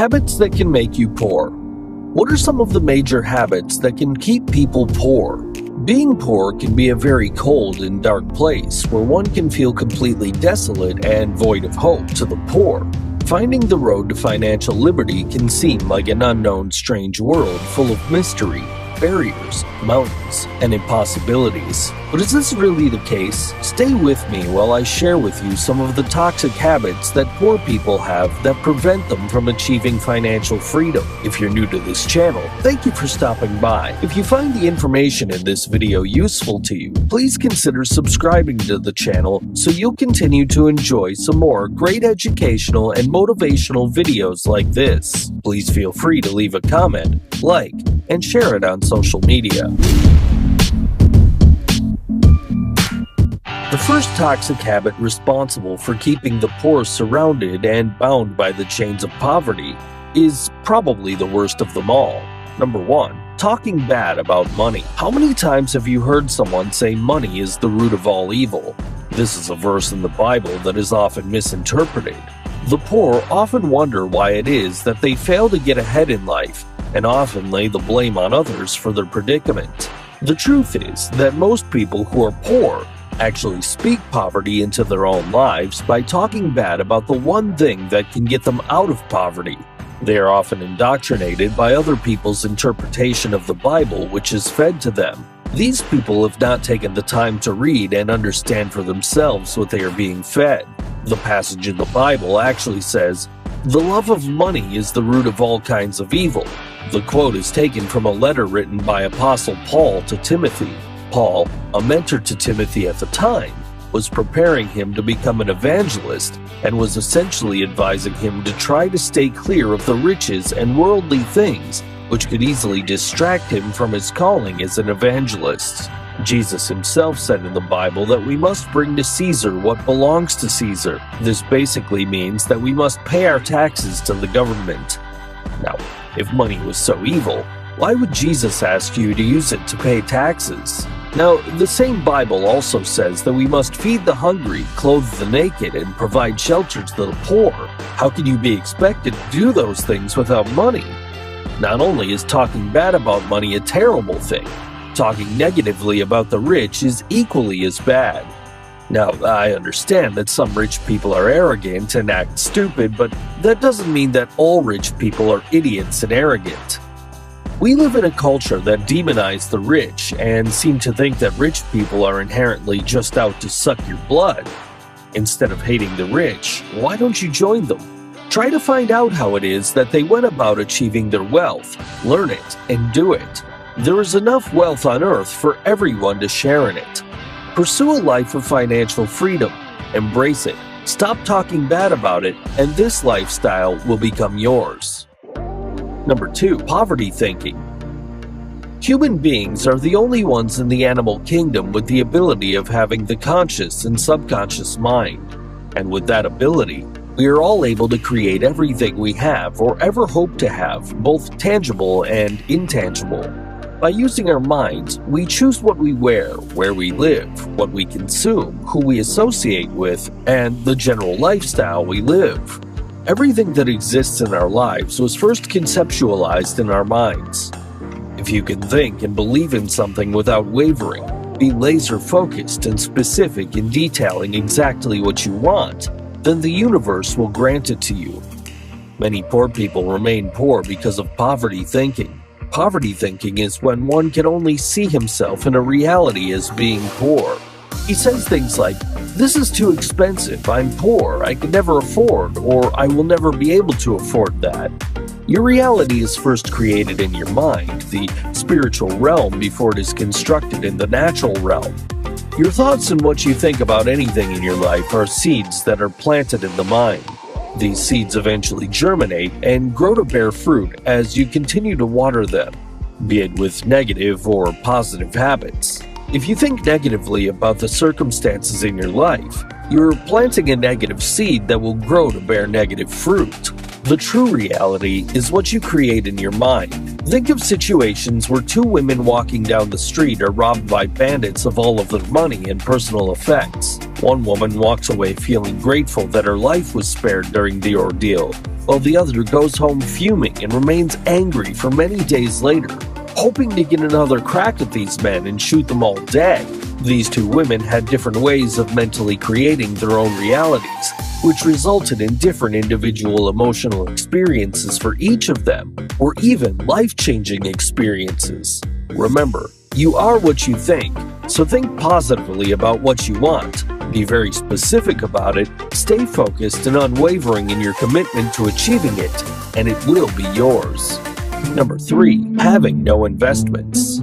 Habits that can make you poor. What are some of the major habits that can keep people poor? Being poor can be a very cold and dark place where one can feel completely desolate and void of hope to the poor. Finding the road to financial liberty can seem like an unknown, strange world full of mystery, barriers, mountains, and impossibilities. But is this really the case? Stay with me while I share with you some of the toxic habits that poor people have that prevent them from achieving financial freedom. If you're new to this channel, thank you for stopping by. If you find the information in this video useful to you, please consider subscribing to the channel so you'll continue to enjoy some more great educational and motivational videos like this. Please feel free to leave a comment, like, and share it on social media. The first toxic habit responsible for keeping the poor surrounded and bound by the chains of poverty is probably the worst of them all. Number 1. Talking bad about money. How many times have you heard someone say money is the root of all evil? This is a verse in the Bible that is often misinterpreted. The poor often wonder why it is that they fail to get ahead in life, and often lay the blame on others for their predicament. The truth is that most people who are poor actually speak poverty into their own lives by talking bad about the one thing that can get them out of poverty. They are often indoctrinated by other people's interpretation of the Bible, which is fed to them. These people have not taken the time to read and understand for themselves what they are being fed. The passage in the Bible actually says, "The love of money is the root of all kinds of evil." The quote is taken from a letter written by Apostle Paul to Timothy. Paul, a mentor to Timothy at the time, was preparing him to become an evangelist and was essentially advising him to try to stay clear of the riches and worldly things which could easily distract him from his calling as an evangelist. Jesus himself said in the Bible that we must bring to Caesar what belongs to Caesar. This basically means that we must pay our taxes to the government. Now, if money was so evil, why would Jesus ask you to use it to pay taxes? Now, the same Bible also says that we must feed the hungry, clothe the naked, and provide shelter to the poor. How can you be expected to do those things without money? Not only is talking bad about money a terrible thing, talking negatively about the rich is equally as bad. Now, I understand that some rich people are arrogant and act stupid, but that doesn't mean that all rich people are idiots and arrogant. We live in a culture that demonizes the rich and seem to think that rich people are inherently just out to suck your blood. Instead of hating the rich, why don't you join them? Try to find out how it is that they went about achieving their wealth, learn it, and do it. There is enough wealth on earth for everyone to share in it. Pursue a life of financial freedom. Embrace it. Stop talking bad about it, and this lifestyle will become yours. Number 2. Poverty thinking. Human beings are the only ones in the animal kingdom with the ability of having the conscious and subconscious mind. And with that ability, we are all able to create everything we have or ever hope to have, both tangible and intangible. By using our minds, we choose what we wear, where we live, what we consume, who we associate with, and the general lifestyle we live. Everything that exists in our lives was first conceptualized in our minds. If you can think and believe in something without wavering, be laser-focused and specific in detailing exactly what you want, then the universe will grant it to you. Many poor people remain poor because of poverty thinking. Poverty thinking is when one can only see himself in a reality as being poor. He says things like, "This is too expensive, I'm poor, I can never afford, or I will never be able to afford that." Your reality is first created in your mind, the spiritual realm, before it is constructed in the natural realm. Your thoughts and what you think about anything in your life are seeds that are planted in the mind. These seeds eventually germinate and grow to bear fruit as you continue to water them, be it with negative or positive habits. If you think negatively about the circumstances in your life, you're planting a negative seed that will grow to bear negative fruit. The true reality is what you create in your mind. Think of situations where two women walking down the street are robbed by bandits of all of their money and personal effects. One woman walks away feeling grateful that her life was spared during the ordeal, while the other goes home fuming and remains angry for many days later, hoping to get another crack at these men and shoot them all dead. These two women had different ways of mentally creating their own realities, which resulted in different individual emotional experiences for each of them, or even life-changing experiences. Remember, you are what you think, so think positively about what you want. Be very specific about it, stay focused and unwavering in your commitment to achieving it, and it will be yours. Number 3. Having no investments.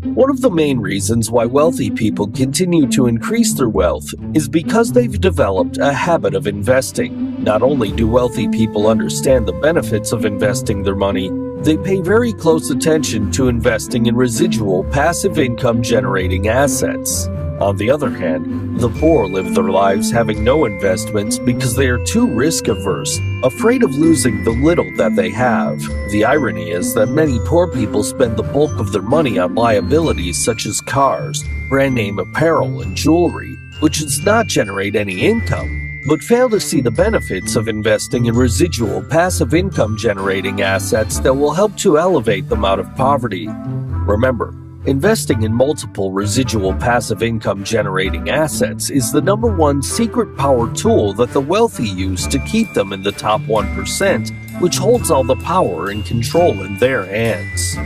One of the main reasons why wealthy people continue to increase their wealth is because they've developed a habit of investing. Not only do wealthy people understand the benefits of investing their money, they pay very close attention to investing in residual passive income generating assets. On the other hand, the poor live their lives having no investments because they are too risk-averse, afraid of losing the little that they have. The irony is that many poor people spend the bulk of their money on liabilities such as cars, brand-name apparel, and jewelry, which does not generate any income, but fail to see the benefits of investing in residual passive income generating assets that will help to elevate them out of poverty. Remember, investing in multiple residual passive income generating assets is the number one secret power tool that the wealthy use to keep them in the top 1%, which holds all the power and control in their hands.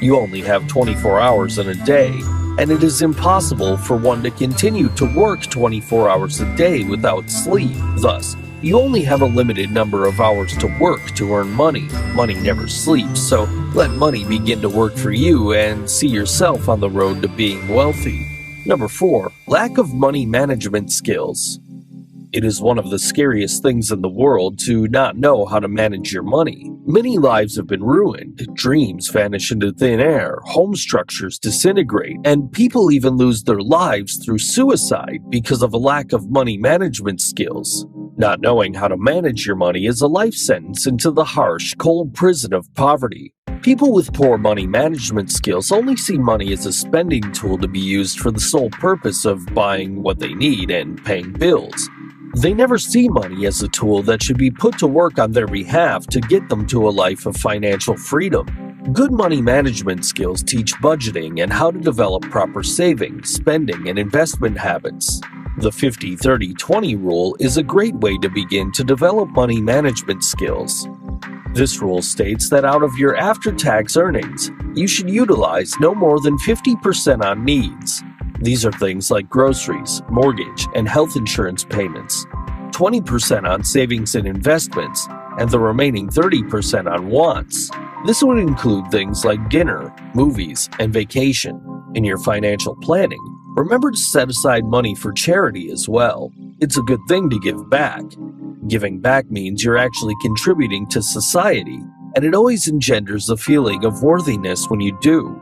You only have 24 hours in a day, and it is impossible for one to continue to work 24 hours a day without sleep. Thus, you only have a limited number of hours to work to earn money. Money never sleeps, so let money begin to work for you and see yourself on the road to being wealthy. Number 4. Lack of money management skills. It is one of the scariest things in the world to not know how to manage your money. Many lives have been ruined, dreams vanish into thin air, home structures disintegrate, and people even lose their lives through suicide because of a lack of money management skills. Not knowing how to manage your money is a life sentence into the harsh, cold prison of poverty. People with poor money management skills only see money as a spending tool to be used for the sole purpose of buying what they need and paying bills. They never see money as a tool that should be put to work on their behalf to get them to a life of financial freedom. Good money management skills teach budgeting and how to develop proper saving, spending, and investment habits. The 50-30-20 rule is a great way to begin to develop money management skills. This rule states that out of your after-tax earnings, you should utilize no more than 50% on needs. These are things like groceries, mortgage, and health insurance payments, 20% on savings and investments, and the remaining 30% on wants. This would include things like dinner, movies, and vacation. In your financial planning, remember to set aside money for charity as well. It's a good thing to give back. Giving back means you're actually contributing to society, and it always engenders a feeling of worthiness when you do.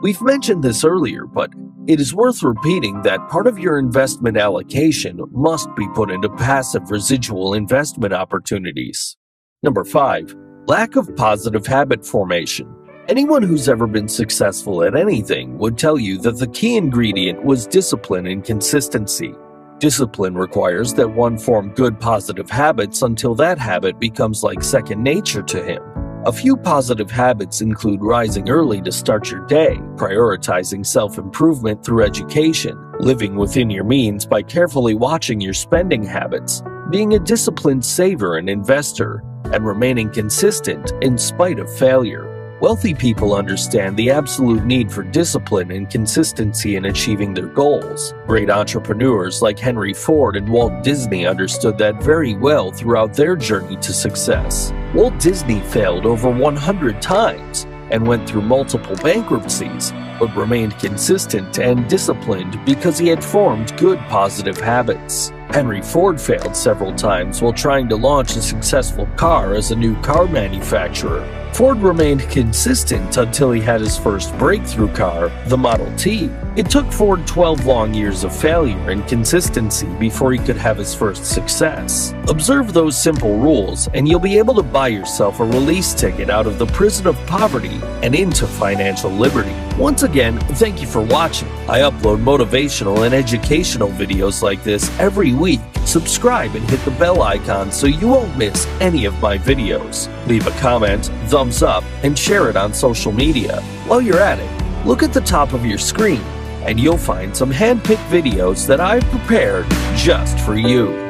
We've mentioned this earlier, but it is worth repeating that part of your investment allocation must be put into passive residual investment opportunities. Number 5. Lack of positive habit formation. Anyone who's ever been successful at anything would tell you that the key ingredient was discipline and consistency. Discipline requires that one form good positive habits until that habit becomes like second nature to him. A few positive habits include rising early to start your day, prioritizing self-improvement through education, living within your means by carefully watching your spending habits, being a disciplined saver and investor, and remaining consistent in spite of failure. Wealthy people understand the absolute need for discipline and consistency in achieving their goals. Great entrepreneurs like Henry Ford and Walt Disney understood that very well throughout their journey to success. Walt Disney failed over 100 times and went through multiple bankruptcies, but remained consistent and disciplined because he had formed good positive habits. Henry Ford failed several times while trying to launch a successful car as a new car manufacturer. Ford remained consistent until he had his first breakthrough car, the Model T. It took Ford 12 long years of failure and consistency before he could have his first success. Observe those simple rules, and you'll be able to buy yourself a release ticket out of the prison of poverty and into financial liberty. Once again, thank you for watching. I upload motivational and educational videos like this every week. Subscribe and hit the bell icon so you won't miss any of my videos. Leave a comment, thumbs up, and share it on social media. While you're at it, look at the top of your screen and you'll find some hand-picked videos that I've prepared just for you.